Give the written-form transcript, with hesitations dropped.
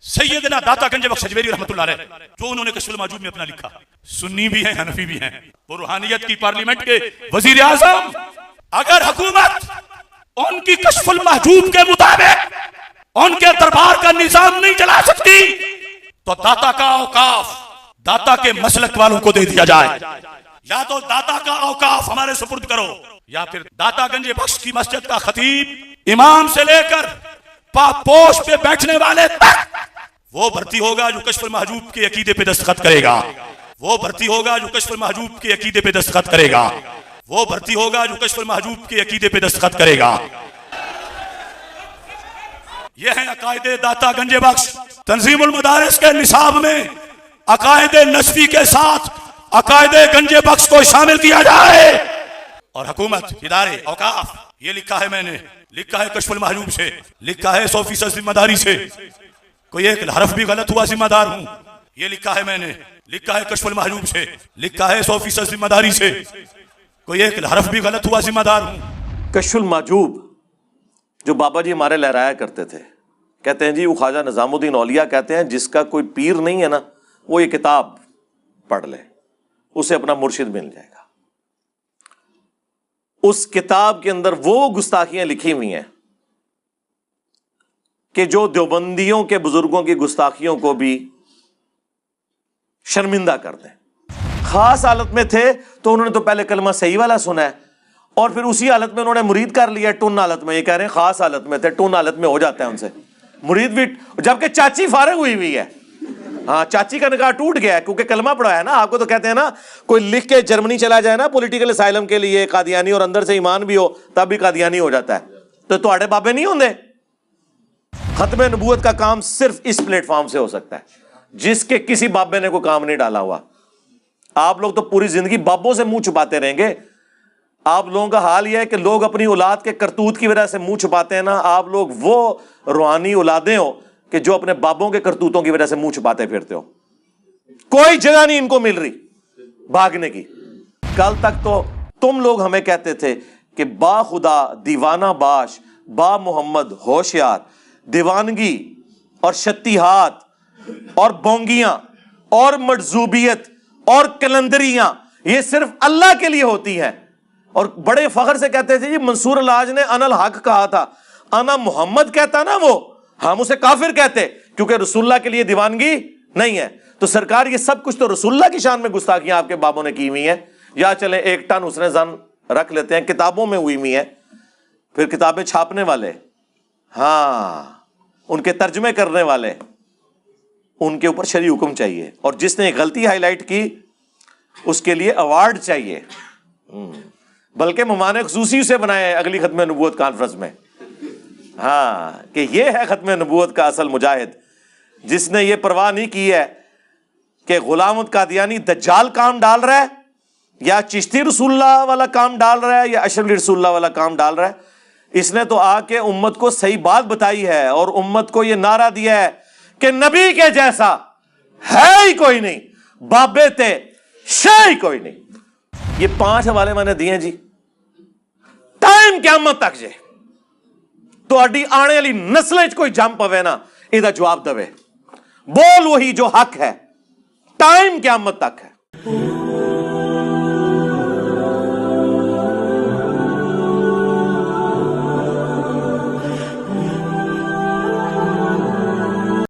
سیدنا داتا گنج بخش اجمیری رحمۃ اللہ علیہ جو انہوں نے کشف المحجوب میں اپنا لکھا، سنی بھی ہیں حنفی بھی ہیں، وہ روحانیت کی پارلیمنٹ کے وزیر اعظم، اگر حکومت ان کی کشف المحجوب کے مطابق ان کے دربار کا نظام نہیں چلا سکتی تو داتا کا اوقاف داتا کے مسلک والوں کو دے دیا جائے، یا تو داتا کا اوقاف ہمارے سپرد کرو، یا پھر داتا گنج بخش کی مسجد کا خطیب امام سے لے کر پاپوش پہ بیٹھنے والے تک وہ بھرتی ہوگا جو کشف المحجوب کے عقیدے پہ دستخط کرے گا، وہ بھرتی ہوگا جو کشف المحجوب کے عقیدے پہ دستخط کرے گا، وہ بھرتی ہوگا جو کشف المحجوب کے عقیدے پہ دستخط کرے گا۔ یہ ہیں عقائد داتا گنج بخش۔ تنظیم المدارس کے نصاب میں عقائد نسبی کے ساتھ عقائد گنج بخش کو شامل کیا جائے، اور حکومت، ادارے، اوقاف، یہ لکھا ہے میں نے، لکھا ہے کشف المحجوب سے، لکھا ہے 100% ذمہ داری سے، کوئی ایک حرف بھی غلط ہوا ذمہ دار ہوں، یہ لکھا ہے میں نے، لکھا ہے کشف المحجوب سے، لکھا ہے 100% ذمہ داری سے، کوئی ایک حرف بھی غلط ہوا ذمہ دار ہوں۔ کشف المحجوب جو بابا جی ہمارے لہرایا کرتے تھے، کہتے ہیں جی وہ خواجہ نظام الدین اولیاء کہتے ہیں جس کا کوئی پیر نہیں ہے نا، وہ یہ کتاب پڑھ لے، اسے اپنا مرشد مل جائے گا۔ اس کتاب کے اندر وہ گستاخیاں لکھی ہوئی ہیں کہ جو دیوبندیوں کے بزرگوں کی گستاخیوں کو بھی شرمندہ کر دیں۔ خاص حالت میں تھے تو انہوں نے تو پہلے کلمہ صحیح والا سنا ہے، اور پھر اسی حالت میں انہوں نے مرید کر لیا، ٹن حالت میں۔ یہ کہہ رہے ہیں خاص حالت میں تھے، ٹن حالت میں ہو جاتا ہے ان سے مرید بھی، جبکہ چاچی فارغ ہوئی ہوئی ہے۔ ہاں، چاچی کا نکاح ٹوٹ گیا ہے کیونکہ کلمہ پڑھا ہے نا۔ آپ کو تو کہتے ہیں نا، کوئی لکھ کے جرمنی چلا جائے نا پولیٹیکل اسائلم کے لیے قادیانی، اور اندر سے ایمان بھی ہو تب بھی قادیانی ہو جاتا ہے، تو تواڈے بابے نہیں ہوندے۔ ختم نبوت کا کام صرف اس پلیٹ فارم سے ہو سکتا ہے جس کے کسی بابے نے کوئی کام نہیں ڈالا ہوا۔ آپ لوگ تو پوری زندگی بابوں سے منہ چھپاتے رہیں گے۔ آپ لوگوں کا حال یہ ہے کہ لوگ اپنی اولاد کے کرتوت کی وجہ سے منہ چھپاتے ہیں نا، آپ لوگ وہ روحانی اولادیں ہو کہ جو اپنے بابوں کے کرتوتوں کی وجہ سے منہ چھپاتے پھرتے ہو۔ کوئی جگہ نہیں ان کو مل رہی بھاگنے کی۔ کل تک تو تم لوگ ہمیں کہتے تھے کہ با خدا دیوانہ باش، با محمد ہوشیار، دیوانگی اور شتیہات اور بونگیاں اور مجذوبیت اور کلندریاں یہ صرف اللہ کے لیے ہوتی ہیں، اور بڑے فخر سے کہتے تھے جی منصور الحاج نے انا الحق کہا تھا، انا محمد کہتا نا وہ، ہم اسے کافر کہتے کیونکہ رسول اللہ کے لیے دیوانگی نہیں ہے۔ تو سرکار یہ سب کچھ تو رسول اللہ کی شان میں گستاخیاں آپ کے بابوں نے کی ہوئی ہیں۔ یا چلیں 1 ٹن حسن زن رکھ لیتے ہیں، کتابوں میں ہوئی ہوئی ہیں، پھر کتابیں چھاپنے والے، ہاں ان کے ترجمے کرنے والے، ان کے اوپر شرعی حکم چاہیے، اور جس نے غلطی ہائی لائٹ کی اس کے لیے ایوارڈ چاہیے، بلکہ مہمان خصوصی اسے بنائے اگلی ختم نبوت کانفرنس میں، ہاں کہ یہ ہے ختم نبوت کا اصل مجاہد، جس نے یہ پرواہ نہیں کی ہے کہ غلام احمد قادیانی دجال کام ڈال رہا ہے یا چشتی رسول اللہ والا کام ڈال رہا ہے یا اشرف علی رسول اللہ والا کام ڈال رہا ہے۔ اس نے تو آ کے امت کو صحیح بات بتائی ہے، اور امت کو یہ نعرہ دیا ہے کہ نبی کے جیسا ہے ہی کوئی نہیں، بابے تے شے ہی کوئی نہیں۔ یہ 5 حوالے میں نے دیے جی، ٹائم قیامت تک جے تو اڈی آنے والی نسلیں کوئی جم پوے نا، یہ جواب دے، بول وہی جو حق ہے، ٹائم قیامت تک ہے۔